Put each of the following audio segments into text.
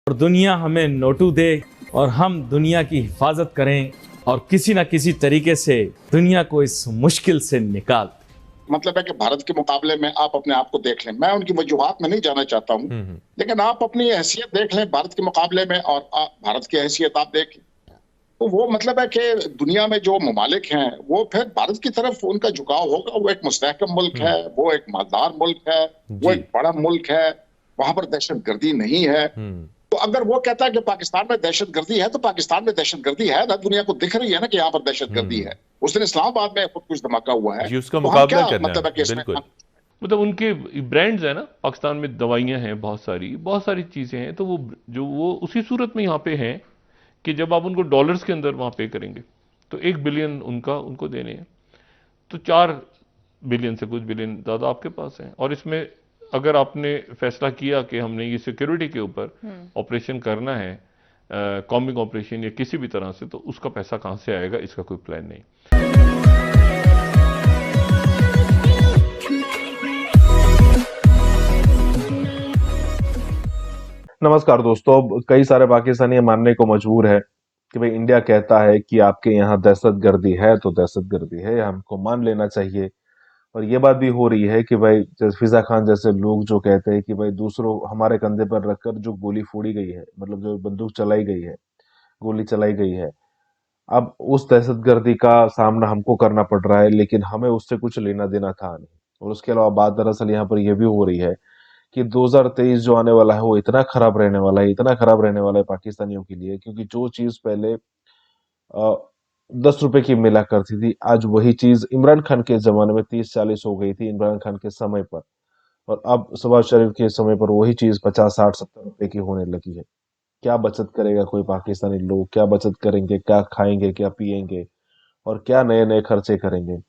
और दुनिया हमें नोटू दे और हम दुनिया की हिफाजत करें और किसी ना किसी तरीके से दुनिया को इस मुश्किल से निकाल। मतलब है कि भारत के मुकाबले में आप अपने आप को देख लें, मैं उनकी वजूहात में नहीं जाना चाहता हूं, लेकिन आप अपनी हैसियत देख लें भारत के मुकाबले में और भारत की हैसियत आप देख लें, तो वो मतलब है कि दुनिया में जो ममालिक हैं वो फिर भारत की तरफ उनका झुकाव होगा। वो एक मुस्तहकम मुल्क है, वो एक मालदार मुल्क है, वो एक बड़ा मुल्क है, वहां पर दहशतगर्दी नहीं है। तो अगर वो कहता है कि पाकिस्तान में दहशतगर्दी है तो पाकिस्तान में दहशतगर्दी है ना, दुनिया को दिख रही है ना कि यहाँ पर दहशतगर्दी है। उस दिन इस्लामाबाद में खुद कुछ धमाका हुआ है, उसका मुकाबला करना मतलब है कि बिल्कुल। मतलब उनके ब्रांड्स है ना, पाकिस्तान में दवाइयां हैं, बहुत सारी चीजें हैं, तो वो उसी सूरत में यहाँ पे हैं कि जब आप उनको डॉलर्स के अंदर वहां पे करेंगे तो 1 बिलियन उनको देने हैं, तो 4 बिलियन से कुछ बिलियन ज़्यादा आपके पास हैं। और इसमें अगर आपने फैसला किया कि हमने ये सिक्योरिटी के ऊपर ऑपरेशन करना है, कॉमिंग ऑपरेशन या किसी भी तरह से, तो उसका पैसा कहाँ से आएगा, इसका कोई प्लान नहीं। नमस्कार दोस्तों, अब कई सारे पाकिस्तानी मानने को मजबूर है कि भाई इंडिया कहता है कि आपके यहाँ दहशतगर्दी है तो दहशतगर्दी है, हमको मान लेना चाहिए। और ये बात भी हो रही है कि भाई जैसे फिजा खान जैसे लोग जो कहते हैं कि भाई दूसरों हमारे कंधे पर रखकर जो गोली फोड़ी गई है, मतलब जो बंदूक चलाई गई है, गोली चलाई गई है, अब उस दहशतगर्दी का सामना हमको करना पड़ रहा है, लेकिन हमें उससे कुछ लेना देना था नहीं। और उसके अलावा बात दरअसल यहाँ पर यह भी हो रही है कि 2023 जो आने वाला है वो इतना खराब रहने वाला है, इतना खराब रहने वाला है पाकिस्तानियों के लिए, क्योंकि जो चीज पहले 10 रुपए की मिला करती थी, आज वही चीज इमरान खान के जमाने में 30-40 हो गई थी, इमरान खान के समय पर। और अब शहबाज शरीफ के समय पर वही चीज 50-60-70 रुपए की होने लगी है। क्या बचत करेगा कोई पाकिस्तानी लोग, क्या बचत करेंगे, क्या खाएंगे, क्या पिएंगे और क्या नए नए खर्चे करेंगे?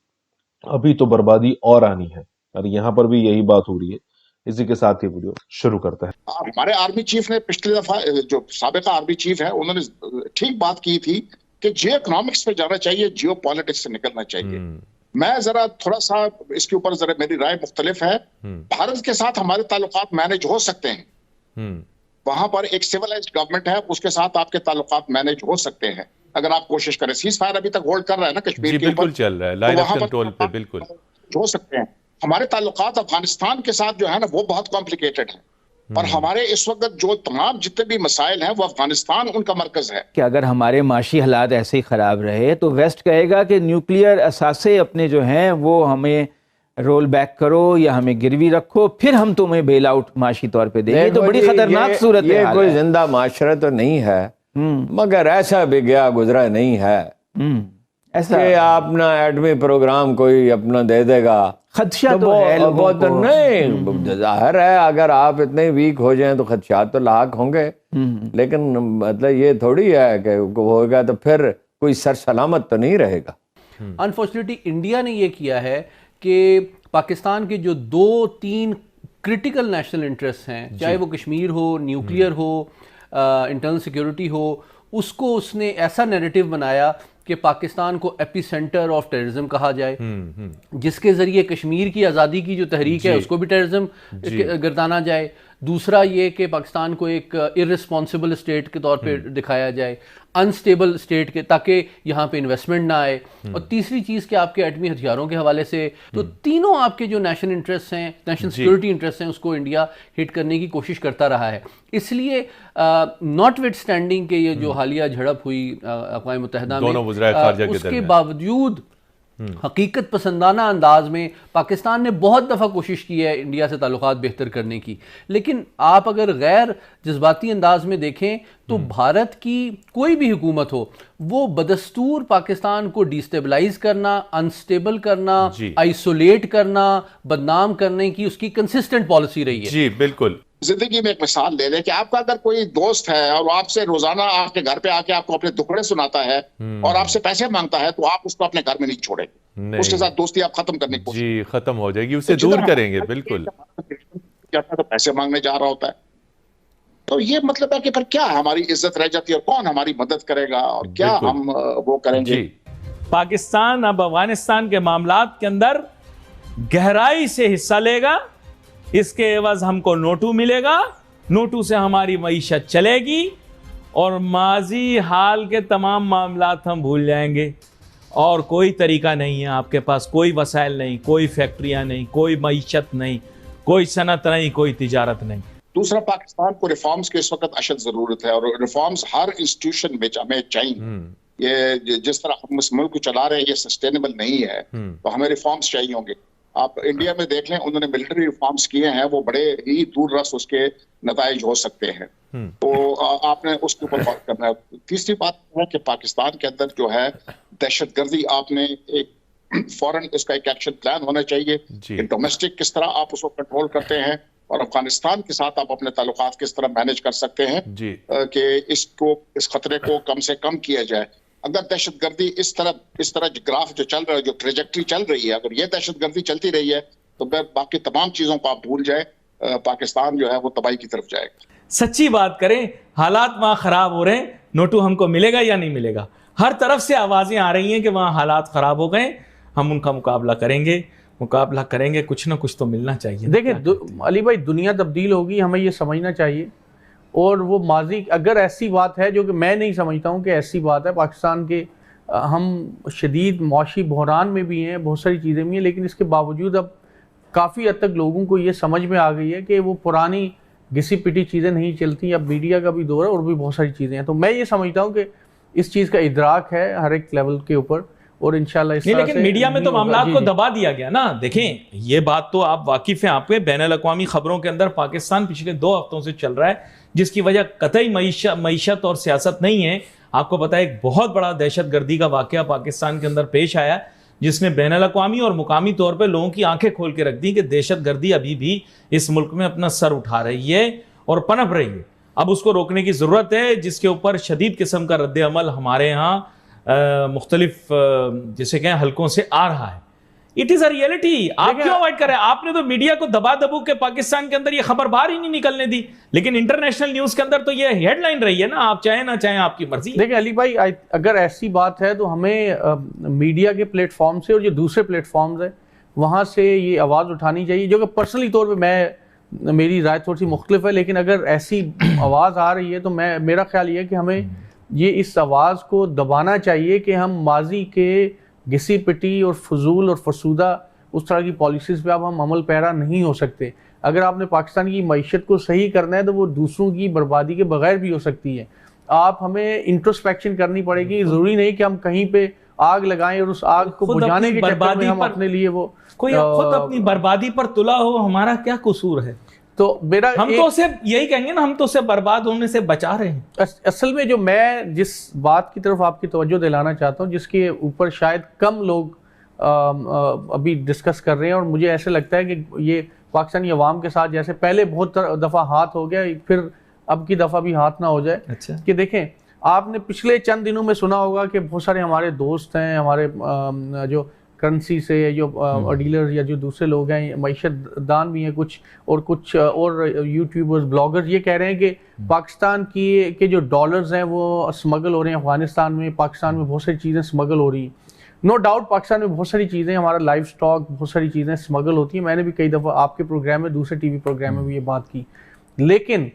अभी तो बर्बादी और आनी है, और यहाँ पर भी यही बात हो रही है। इसी के साथ ही वीडियो शुरू करता है। हमारे आर्मी चीफ ने पिछली दफा, जो साबिका आर्मी चीफ है, उन्होंने ठीक बात की थी कि जियो इकोनॉमिक्स पे जाना चाहिए, जियो पॉलिटिक्स से निकलना चाहिए। मैं जरा थोड़ा सा इसके ऊपर जरा मेरी राय मुख्तलिफ है। भारत के साथ हमारे ताल्लुकात मैनेज हो सकते हैं, वहां पर एक सिविलाइज्ड गवर्नमेंट है, उसके साथ आपके ताल्लुकात मैनेज हो सकते हैं अगर आप कोशिश करें। सीज फायर अभी तक होल्ड कर रहा है ना कश्मीर के ऊपर, चल रहा है, लाइन ऑफ कंट्रोल पे बिल्कुल हो सकते हैं। हमारे ताल्लुकात अफगानिस्तान के साथ जो है ना वो बहुत कॉम्प्लिकेटेड है, और हमारे इस वक्त जो तमाम जितने भी मसाइल हैं वो अफगानिस्तान उनका मरकज है। कि अगर हमारे माशी हालात ऐसे ही ख़राब रहे तो वेस्ट कहेगा कि न्यूक्लियर असासे अपने जो हैं वो हमें रोल बैक करो या हमें गिरवी रखो, फिर हम तुम्हें बेल आउट माशी तौर पे देंगे। तो बड़ी खतरनाक सूरत है। ये कोई जिंदा माशरा तो नहीं है, मगर ऐसा भी गया गुजरा नहीं है ऐसा कि अपना एटमी प्रोग्राम कोई अपना दे देगा। खदशा तो है लोगों को। नहीं, जाहिर है अगर आप इतने वीक हो जाएं तो खदशात तो लाक होंगे, लेकिन मतलब ये थोड़ी है कि होगा तो फिर कोई सर सलामत तो नहीं रहेगा। अनफॉर्चुनेटली इंडिया ने ये किया है कि पाकिस्तान के जो 2-3 क्रिटिकल नेशनल इंटरेस्ट हैं, चाहे वो कश्मीर हो, न्यूक्लियर हो, इंटरनल सिक्योरिटी हो, उसको उसने ऐसा नैरेटिव बनाया कि पाकिस्तान को एपिसेंटर ऑफ टेररिज्म कहा जाए, जिसके जरिए कश्मीर की आज़ादी की जो तहरीक है उसको भी टेररिज्म गर्दाना जाए। दूसरा ये कि पाकिस्तान को एक इररिस्पॉन्सिबल स्टेट के तौर पे दिखाया जाए, अनस्टेबल स्टेट के, ताकि यहाँ पे इन्वेस्टमेंट ना आए। और तीसरी चीज़ कि आपके एटमी हथियारों के हवाले से, तो तीनों आपके जो नेशनल इंटरेस्ट हैं, नेशनल सिक्योरिटी इंटरेस्ट हैं, उसको इंडिया हिट करने की कोशिश करता रहा है। इसलिए नॉट विथ स्टैंडिंग के ये जो हालिया झड़प हुई अक़वाम मुत्तहिदा में, उसके बावजूद हकीकत पसंदाना अंदाज में पाकिस्तान ने बहुत दफ़ा कोशिश की है इंडिया से ताल्लुकात बेहतर करने की। लेकिन आप अगर गैर जज्बाती अंदाज में देखें तो भारत की कोई भी हुकूमत हो, वो बदस्तूर पाकिस्तान को डिस्टेबलाइज करना, अनस्टेबल करना, आइसोलेट करना, बदनाम करने की उसकी कंसिस्टेंट पॉलिसी रही है। जी बिल्कुल। जिंदगी में एक मिसाल ले लें कि आपका अगर कोई दोस्त है और आपसे रोजाना आपके घर पे आके आपको अपने दुखड़े सुनाता है और आपसे पैसे मांगता है, तो आप उसको अपने घर में नहीं छोड़ेंगे, उसके साथ दोस्ती आप खत्म करने की कोशिश, जी खत्म हो जाएगी, उससे दूर करेंगे। बिल्कुल। तो पैसे मांगने जा रहा होता है, तो ये मतलब है कि फिर क्या हमारी इज्जत रह जाती है और कौन हमारी मदद करेगा और क्या हम वो करेंगे। पाकिस्तान अब अफगानिस्तान के मामलात के अंदर गहराई से हिस्सा लेगा, इसके एवज हमको नोटू मिलेगा नोटू से हमारी मईशत चलेगी और माजी हाल के तमाम मामलात हम भूल जाएंगे। और कोई तरीका नहीं है आपके पास, कोई वसाइल नहीं, कोई फैक्ट्रियां नहीं, कोई मईशत नहीं, कोई सनत नहीं, कोई तिजारत नहीं। दूसरा, पाकिस्तान को रिफॉर्म्स की इस वक्त अशद जरूरत है और रिफॉर्म्स हर इंस्टीट्यूशन में हमें चाहिए। ये जिस तरह हम इस मुल्क को चला रहे हैं ये सस्टेनेबल नहीं है, तो हमें रिफॉर्म्स चाहिए होंगे। आप इंडिया में देख लें, उन्होंने मिलिट्री रिफॉर्म्स किए हैं, वो बड़े ही दूर रस उसके नताइज हो सकते हैं, तो आपने उसके ऊपर बात करना है। तीसरी बात है कि पाकिस्तान के अंदर जो है दहशतगर्दी, आपने एक फौरन इसका एक एक्शन प्लान होना चाहिए कि डोमेस्टिक किस तरह आप उसको कंट्रोल करते हैं और अफगानिस्तान के साथ आप अपने ताल्लुकात किस तरह मैनेज कर सकते हैं कि इस खतरे को कम से कम किया जाए। अगर दहशतगर्दी इस तरह ग्राफ जो चल रहा है, जो ट्रेजेक्ट्री चल रही है, अगर ये दहशतगर्दी चलती रही है तो फिर बाकी तमाम चीजों को आप भूल जाए, पाकिस्तान जो है वो तबाही की तरफ जाएगा। सच्ची बात करें, हालात वहां खराब हो रहे हैं, नोटू हमको मिलेगा या नहीं मिलेगा? हर तरफ से आवाजें आ रही हैं कि वहां हालात खराब हो गए, हम उनका मुकाबला करेंगे, कुछ ना कुछ तो मिलना चाहिए। देखिए अली भाई, दुनिया तब्दील होगी, हमें ये समझना चाहिए। और वो माजी, अगर ऐसी बात है जो कि मैं नहीं समझता हूँ कि ऐसी बात है, पाकिस्तान के हम शदीद मुआशी बहरान में भी हैं, बहुत सारी चीज़ें भी हैं, लेकिन इसके बावजूद अब काफ़ी हद तक लोगों को ये समझ में आ गई है कि वो पुरानी घिसी पिटी चीज़ें नहीं चलती। अब मीडिया का भी दौर है और भी बहुत सारी चीज़ें हैं, तो मैं ये समझता हूँ कि इस चीज़ का इदराक है हर एक लेवल के ऊपर और इंशाल्लाह इस तरह से। लेकिन मीडिया में तो मामला को दबा दिया गया ना। देखें, ये बात तो आप वाकिफ हैं, आपके बैनुल अक़वामी खबरों के अंदर पाकिस्तान पिछले 2 हफ्तों से चल रहा है, जिसकी वजह कतई मईशत और सियासत नहीं है। आपको पता है, एक बहुत बड़ा दहशतगर्दी का वाकया पाकिस्तान के अंदर पेश आया, जिसने बैनुल अक़वामी और मुकामी तौर पर लोगों की आंखें खोल के रख दी कि दहशतगर्दी अभी भी इस मुल्क में अपना सर उठा रही है और पनप रही है। अब उसको रोकने की जरूरत है, जिसके ऊपर शदीद किस्म का रद्द अमल हमारे यहाँ मुख्तलिफ जिसे कहें हलकों से आ रहा है। It is a reality. आप क्यों अवॉइड कर रहे हैं? आपने तो मीडिया को दबा दबू के पाकिस्तान के अंदर ये खबर बाहर ही नहीं निकलने दी, लेकिन इंटरनेशनल न्यूज के अंदर तो ये हेडलाइन रही है ना, आप चाहे ना चाहे आपकी मर्जी। देखिए अली भाई, अगर ऐसी बात है तो हमें मीडिया के प्लेटफॉर्म से और जो दूसरे प्लेटफॉर्म्स है वहां से ये आवाज़ उठानी चाहिए, जो कि पर्सनली तौर पर मेरी राय थोड़ी सी मुख्तलिफ है, लेकिन अगर ऐसी आवाज़ आ रही है तो मेरा ख्याल ये है कि हमें ये इस आवाज़ को दबाना चाहिए कि हम माजी के घिसी पिटी और फजूल और फसूदा उस तरह की पॉलिसीज़ पे अब हम अमल पैरा नहीं हो सकते। अगर आपने पाकिस्तान की मईशत को सही करना है तो वो दूसरों की बर्बादी के बगैर भी हो सकती है। आप हमें इंट्रोस्पेक्शन करनी पड़ेगी। ज़रूरी नहीं कि हम कहीं पे आग लगाएं और उस आग को बुझाने के चक्कर में हम अपने लिए वो कोई खुद अपनी बर्बादी पर तुला हो, हमारा क्या कसूर है? तो मेरा हम तो उसे यही कहेंगे ना, हम तो उसे बर्बाद होने से बचा रहे हैं। असल में जो मैं जिस बात की तरफ आपकी तवज्जो दिलाना चाहता हूँ, जिसके ऊपर शायद कम लोग अभी डिस्कस कर रहे हैं, और मुझे ऐसे लगता है कि ये पाकिस्तानी अवाम के साथ जैसे पहले बहुत दफ़ा हाथ हो गया, फिर अब की दफ़ा भी हाथ ना हो जाए। अच्छा। कि देखें, आपने पिछले चंद दिनों में सुना होगा कि बहुत सारे हमारे दोस्त हैं, हमारे जो करेंसी से जो डीलर या जो दूसरे लोग हैं, मईशत दान भी हैं कुछ और यूट्यूबर्स, ब्लॉगर्स, ये कह रहे हैं कि पाकिस्तान के जो डॉलर्स हैं वो स्मगल हो रहे हैं अफगानिस्तान में। पाकिस्तान में बहुत सारी चीज़ें स्मगल हो रही हैं। नो डाउट पाकिस्तान में बहुत सारी चीज़ें, हमारा लाइव स्टॉक, बहुत सारी चीज़ें स्मगल होती हैं। मैंने भी कई दफ़ा आपके प्रोग्राम में, दूसरे टीवी प्रोग्राम में भी ये बात की। लेकिन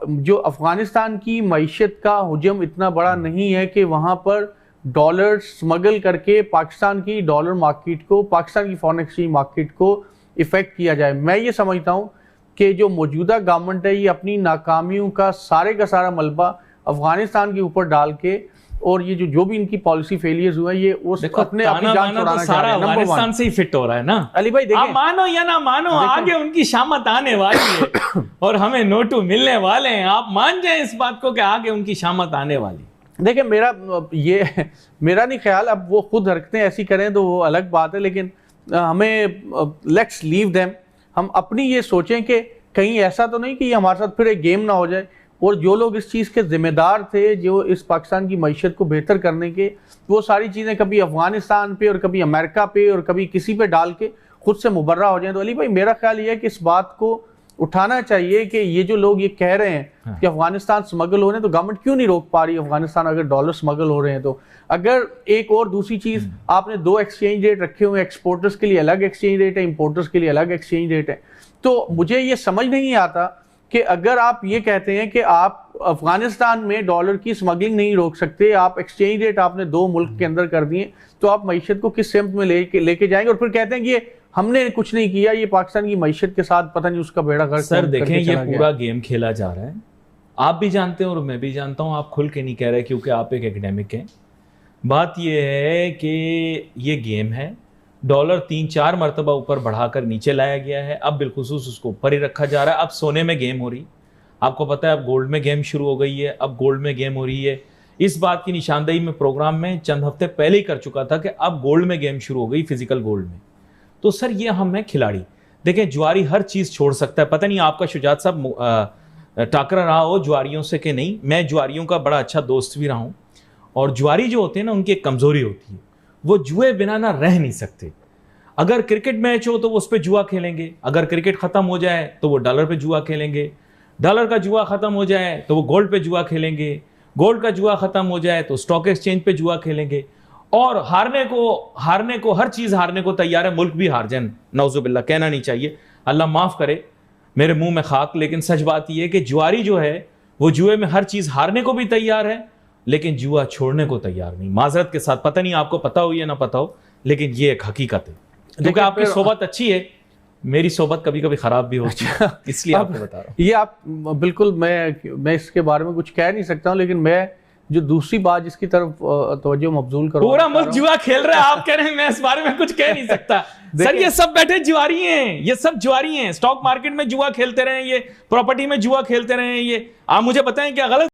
जो अफगानिस्तान की मईशत का हुजम इतना बड़ा नहीं है कि वहाँ पर डॉलर स्मगल करके पाकिस्तान की डॉलर मार्केट को, पाकिस्तान की फॉरेन एक्सचेंज मार्केट को इफ़ेक्ट किया जाए। मैं ये समझता हूँ कि जो मौजूदा गवर्नमेंट है ये अपनी नाकामियों का सारा मलबा अफगानिस्तान के ऊपर डाल के, और ये जो भी इनकी पॉलिसी फेलियर्स हुए, ये अपने अपनी जान छुड़ाना चाह रहे हैं। अफगानिस्तान से ही फिट हो रहा है ना अली भाई। देखिए, आप मानो या ना मानो, आगे उनकी शामत आने वाली है और हमें नोटू मिलने वाले हैं। आप मान जाएं इस बात को कि आगे उनकी शामत आने वाली। देखिए, मेरा नहीं ख्याल, अब वो खुद हरकतें ऐसी करें तो वो अलग बात है, लेकिन हमें लेट्स लीव देम। हम अपनी ये सोचें कि कहीं ऐसा तो नहीं कि ये हमारे साथ फिर एक गेम ना हो जाए, और जो लोग इस चीज़ के जिम्मेदार थे, जो इस पाकिस्तान की मईशत को बेहतर करने के, वो सारी चीज़ें कभी अफगानिस्तान पे और कभी अमेरिका पे और कभी किसी पे डाल के खुद से मुबर्रा हो जाए। तो अली भाई, मेरा ख्याल ये है कि इस बात को उठाना चाहिए कि ये जो लोग ये कह रहे हैं कि अफगानिस्तान स्मगल हो रहे हैं, तो गवर्नमेंट क्यों नहीं रोक पा रही अफगानिस्तान अगर डॉलर स्मगल हो रहे हैं तो? अगर एक और दूसरी चीज़, आपने 2 एक्सचेंज रेट रखे हुए हैं, एक्सपोर्टर्स के लिए अलग एक्सचेंज रेट है, इंपोर्टर्स के लिए अलग एक्सचेंज रेट है, तो मुझे ये समझ नहीं आता कि अगर आप ये कहते हैं कि आप अफगानिस्तान में डॉलर की स्मगलिंग नहीं रोक सकते, आप एक्सचेंज रेट आपने 2 मुल्क के अंदर कर दिए, तो आप मईशत को किस सिमत में लेके जाएंगे? और फिर कहते हैं कि ये हमने कुछ नहीं किया, ये पाकिस्तान की मईशत के साथ पता नहीं उसका बेड़ा गर्क सर देखें, ये पूरा गेम खेला जा रहा है, आप भी जानते हैं और मैं भी जानता हूं, आप खुल के नहीं कह रहे क्योंकि आप एक एकेडमिक हैं। बात यह है कि ये गेम है, डॉलर 3-4 मरतबा ऊपर बढ़ाकर नीचे लाया गया है, अब बिलखुसूस उसको ऊपर ही रखा जा रहा है। अब सोने में गेम हो रही, आपको पता है अब गोल्ड में गेम शुरू हो गई है, अब गोल्ड में गेम हो रही है। इस बात की निशानदेही में प्रोग्राम में चंद हफ्ते पहले ही कर चुका था कि अब गोल्ड में गेम शुरू हो गई, फिजिकल गोल्ड में। तो सर ये हम हैं खिलाड़ी। देखें, जुआरी हर चीज़ छोड़ सकता है, पता नहीं आपका शुजात साहब टाकरा रहा हो जुआरियों से कि नहीं। मैं जुआरियों का बड़ा अच्छा दोस्त भी रहा हूँ, और जुआरी जो होते हैं ना, उनकी एक कमज़ोरी होती है, वो जुए बिना ना रह नहीं सकते। अगर क्रिकेट मैच हो तो वो उस पर जुआ खेलेंगे, अगर क्रिकेट ख़त्म हो जाए तो वो डॉलर पे जुआ खेलेंगे, डॉलर का जुआ ख़त्म हो जाए तो वो गोल्ड पे जुआ खेलेंगे, गोल्ड का जुआ ख़त्म हो जाए तो स्टॉक एक्सचेंज पे जुआ खेलेंगे, और हारने को हर चीज़ हारने को तैयार है। मुल्क भी हार जाए, नौजुबिल्लाह, कहना नहीं चाहिए, अल्लाह माफ़ करे, मेरे मुंह में खाक। लेकिन सच बात यह है कि जुआरी जो है वो जुए में हर चीज़ हारने को भी तैयार है, लेकिन जुआ छोड़ने को तैयार नहीं। माजरत के साथ, पता नहीं आपको पता हो या ना पता हो, लेकिन ये एक हकीकत है। क्योंकि आपकी सोबत अच्छी है, मेरी सोबत कभी कभी खराब भी होती है, इसलिए आपको बता रहा हूँ। ये आप बिल्कुल, मैं इसके बारे में कुछ कह नहीं सकता हूँ, लेकिन मैं जो दूसरी बात जिसकी तरफ तवज्जो मबजूल करो, पूरा मुल्क जुआ खेल रहा है, आप कह रहे हैं मैं इस बारे में कुछ कह नहीं सकता। सर ये सब बैठे जुआरी हैं, ये सब जुआरी हैं, स्टॉक मार्केट में जुआ खेलते रहे, ये प्रॉपर्टी में जुआ खेलते रहे, ये आप मुझे बताएं क्या गलत